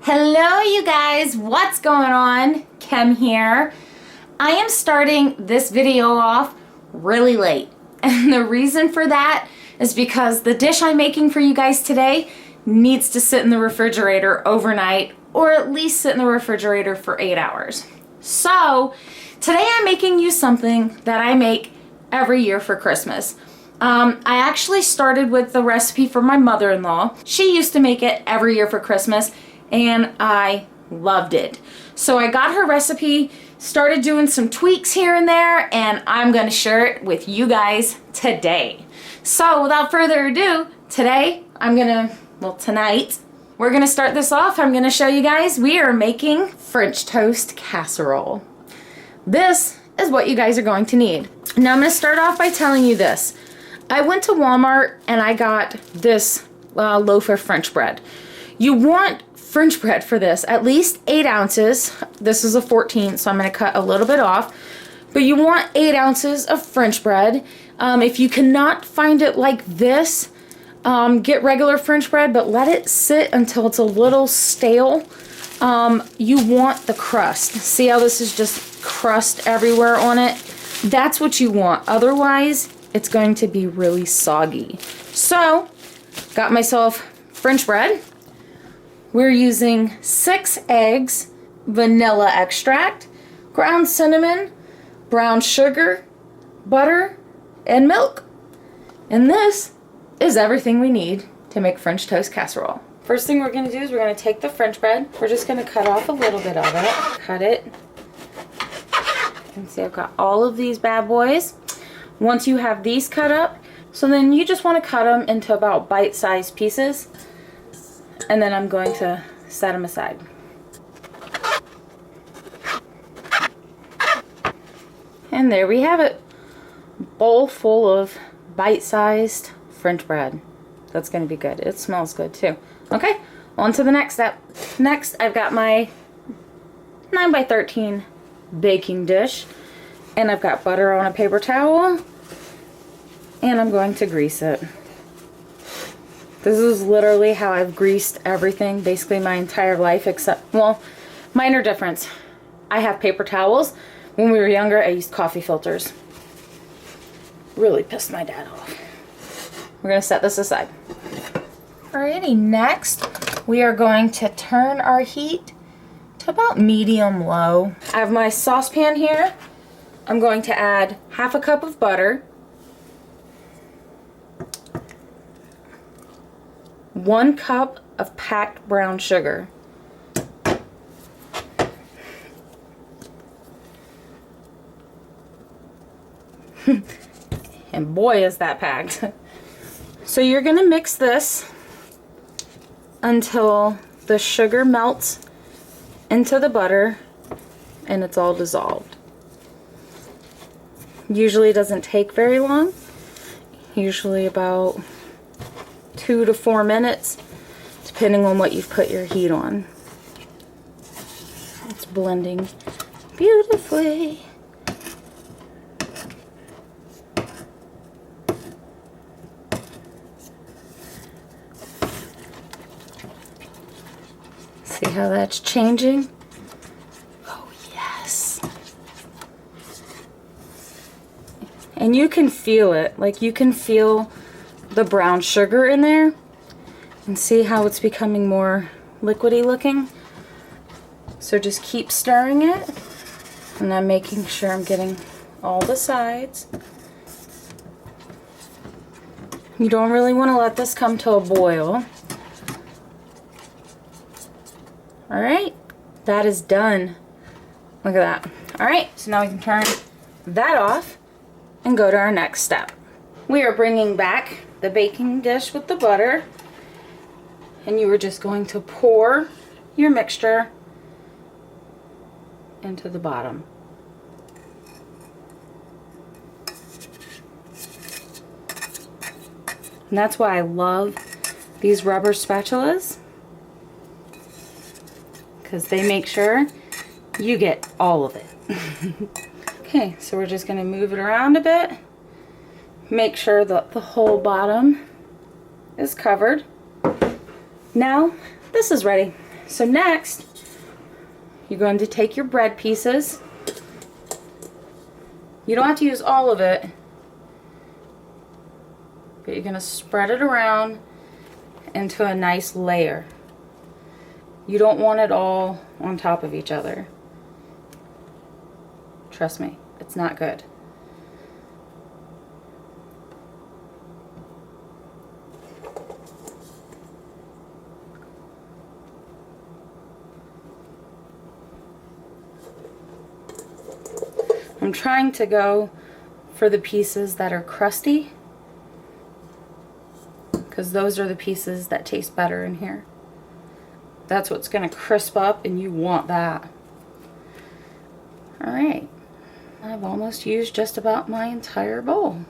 Hello you guys, what's going on? Kim here. I am starting this video off really late, and the reason for that is because the dish I'm making for you guys today needs to sit in the refrigerator overnight, or at least sit in the refrigerator for 8 hours. So today I'm making you something that I make every year for Christmas. I actually started with the recipe for my mother-in-law. She used to make it every year for Christmas, and I loved it. So I got her recipe, started doing some tweaks here and there, and I'm going to share it with you guys today. So without further ado, tonight, we're going to start this off. I'm going to show you guys, we are making French Toast Casserole. This is what you guys are going to need. Now I'm going to start off by telling you this. I went to Walmart and I got this loaf of French bread. You want French bread for this, at least 8 ounces. This is a 14, so I'm going to cut a little bit off. But you want 8 ounces of French bread. If you cannot find it like this, get regular French bread, but let it sit until it's a little stale. You want the crust. See how this is just crust everywhere on it? That's what you want. Otherwise, it's going to be really soggy. So, got myself French bread. We're using 6 eggs, vanilla extract, ground cinnamon, brown sugar, butter, and milk. And this is everything we need to make French toast casserole. First thing we're going to do is we're going to take the French bread. We're just going to cut off a little bit of it. Cut it. And see, I've got all of these bad boys. Once you have these cut up, so then you just want to cut them into about bite-sized pieces. And then I'm going to set them aside. And there we have it. Bowl full of bite-sized French bread. That's going to be good. It smells good too. Okay, on to the next step. Next, I've got my 9x13 baking dish. And I've got butter on a paper towel. And I'm going to grease it. This is literally how I've greased everything basically my entire life, except, well, minor difference. I have paper towels. When we were younger, I used coffee filters. Really pissed my dad off. We're going to set this aside. Alrighty, next we are going to turn our heat to about medium-low. I have my saucepan here. I'm going to add half a cup of butter, 1 cup of packed brown sugar, and boy is that packed. So you're going to mix this until the sugar melts into the butter and it's all dissolved. Usually doesn't take very long, usually about 2 to 4 minutes, depending on what you've put your heat on. It's blending beautifully. See how that's changing? Oh yes. And you can feel it, like you can feel the brown sugar in there, and see how it's becoming more liquidy looking. So just keep stirring it, and I'm making sure I'm getting all the sides. You don't really want to let this come to a boil. Alright, that is done. Look at that. Alright, so now we can turn that off and go to our next step. We are bringing back the baking dish with the butter, and you are just going to pour your mixture into the bottom. And that's why I love these rubber spatulas, because they make sure you get all of it. Okay, so we're just going to move it around a bit. Make sure that the whole bottom is covered. Now, this is ready. so next, you're going to take your bread pieces. You don't have to use all of it, but you're going to spread it around into a nice layer. You don't want it all on top of each other. Trust me, it's not good. I'm trying to go for the pieces that are crusty, because those are the pieces that taste better in here. That's what's going to crisp up, and you want that. Alright, I've almost used just about my entire bowl.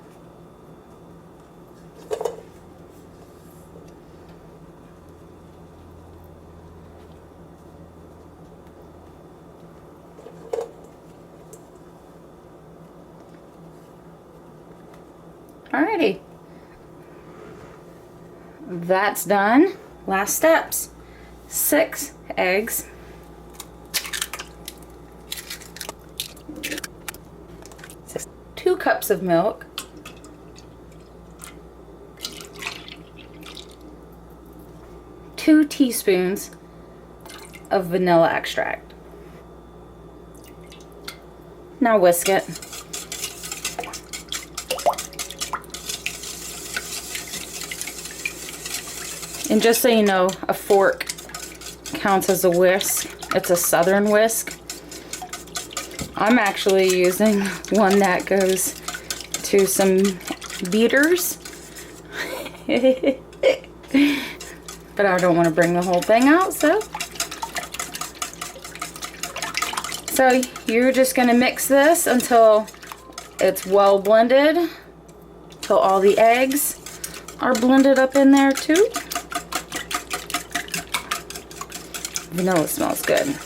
Alrighty, that's done. Last steps: 6 eggs, 2 cups of milk, 2 teaspoons of vanilla extract. Now whisk it. And just so you know, a fork counts as a whisk. It's a southern whisk. I'm actually using one that goes to some beaters. But I don't want to bring the whole thing out, so you're just going to mix this until it's well blended, till all the eggs are blended up in there too. Vanilla smells good.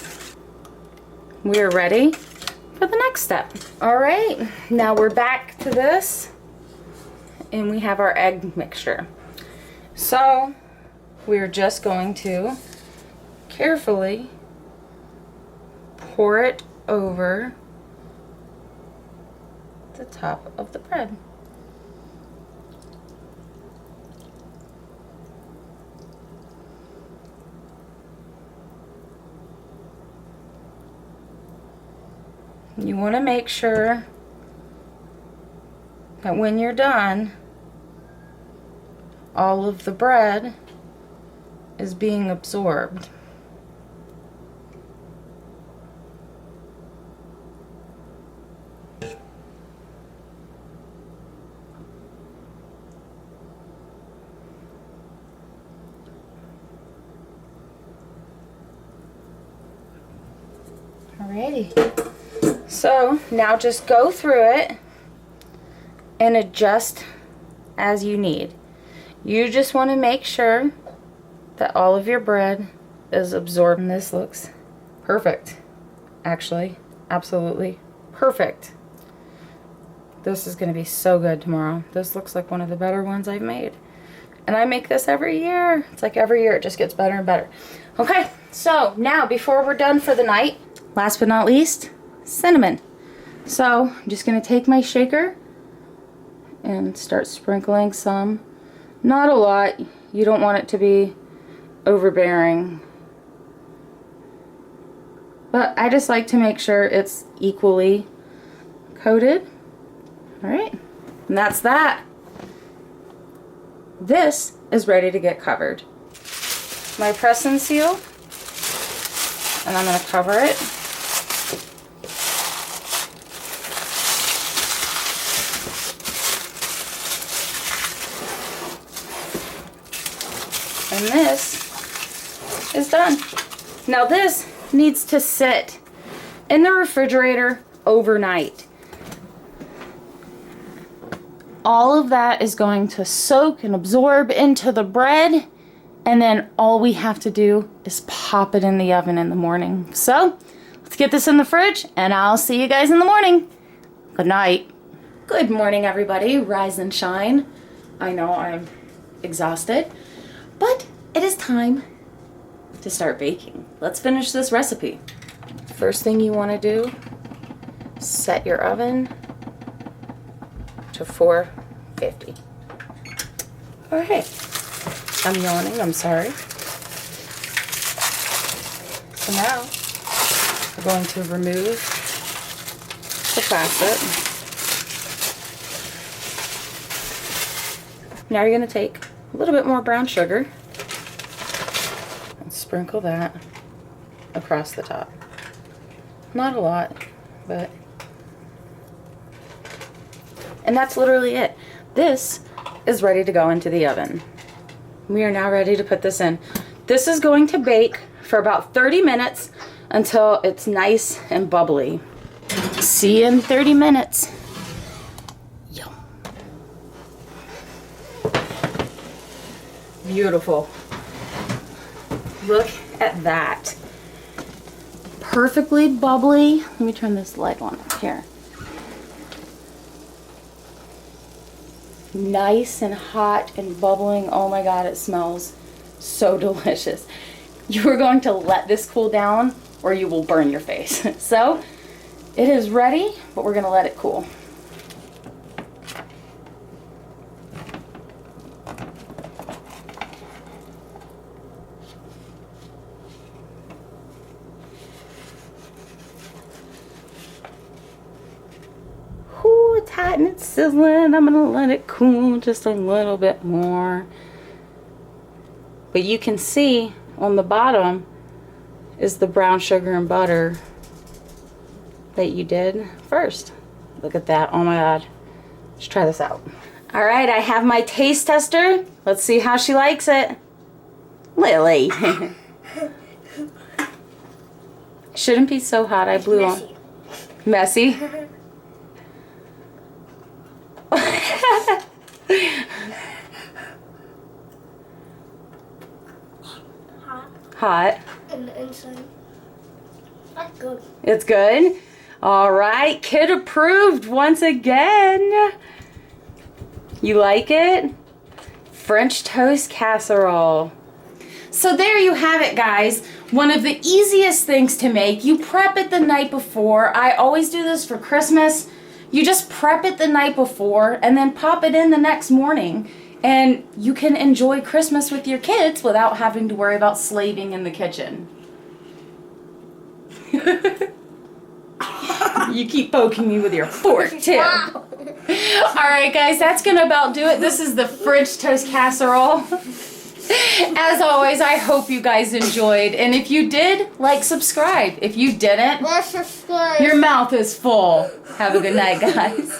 We're ready for the next step. Alright, now we're back to this, and we have our egg mixture. So we're just going to carefully pour it over the top of the bread. You want to make sure that when you're done, all of the bread is being absorbed. Alrighty. So now just go through it and adjust as you need. You just want to make sure that all of your bread is absorbed. And this looks perfect. Actually, absolutely perfect. This is going to be so good tomorrow. This looks like one of the better ones I've made. And I make this every year. It's like every year it just gets better and better. Okay, so now before we're done for the night, last but not least, cinnamon. So I'm just going to take my shaker and start sprinkling some. Not a lot. You don't want it to be overbearing. But I just like to make sure it's equally coated. Alright, and that's that. This is ready to get covered. My press and seal, and I'm going to cover it. And this is done. Now this needs to sit in the refrigerator overnight. All of that is going to soak and absorb into the bread, and then all we have to do is pop it in the oven in the morning. So let's get this in the fridge, and I'll see you guys in the morning. Good night. Good morning, everybody. Rise and shine. I know I'm exhausted, but it is time to start baking. Let's finish this recipe. First thing you want to do, set your oven to 450. Okay, I'm yawning, I'm sorry. So now, we're going to remove the plastic. Now you're going to take a little bit more brown sugar and sprinkle that across the top. Not a lot, but... And that's literally it. This is ready to go into the oven. We are now ready to put this in. This is going to bake for about 30 minutes until it's nice and bubbly. See you in 30 minutes. Yum. Beautiful. Look at that. Perfectly bubbly. Let me turn this light on here. Nice and hot and bubbling. Oh my God, it smells so delicious. You are going to let this cool down or you will burn your face. So it is ready, but we're going to let it cool. Ooh, it's hot and it's sizzling. I'm going to let it cool just a little bit more. But you can see on the bottom is the brown sugar and butter that you did first. Look at that. Oh my God. Let's try this out. All right, I have my taste tester. Let's see how she likes it. Lily. Shouldn't be so hot. I blew on. Messy. Hot. And the inside. That's good. It's good? All right, kid approved once again. You like it? French Toast Casserole. So there you have it, guys. One of the easiest things to make. You prep it the night before. I always do this for Christmas. You just prep it the night before and then pop it in the next morning. And you can enjoy Christmas with your kids without having to worry about slaving in the kitchen. You keep poking me with your fork, too. Wow. Alright, guys, that's going to about do it. This is the French Toast Casserole. As always, I hope you guys enjoyed. And if you did, like, subscribe. If you didn't, Let's subscribe. your mouth is full. Have a good night, guys.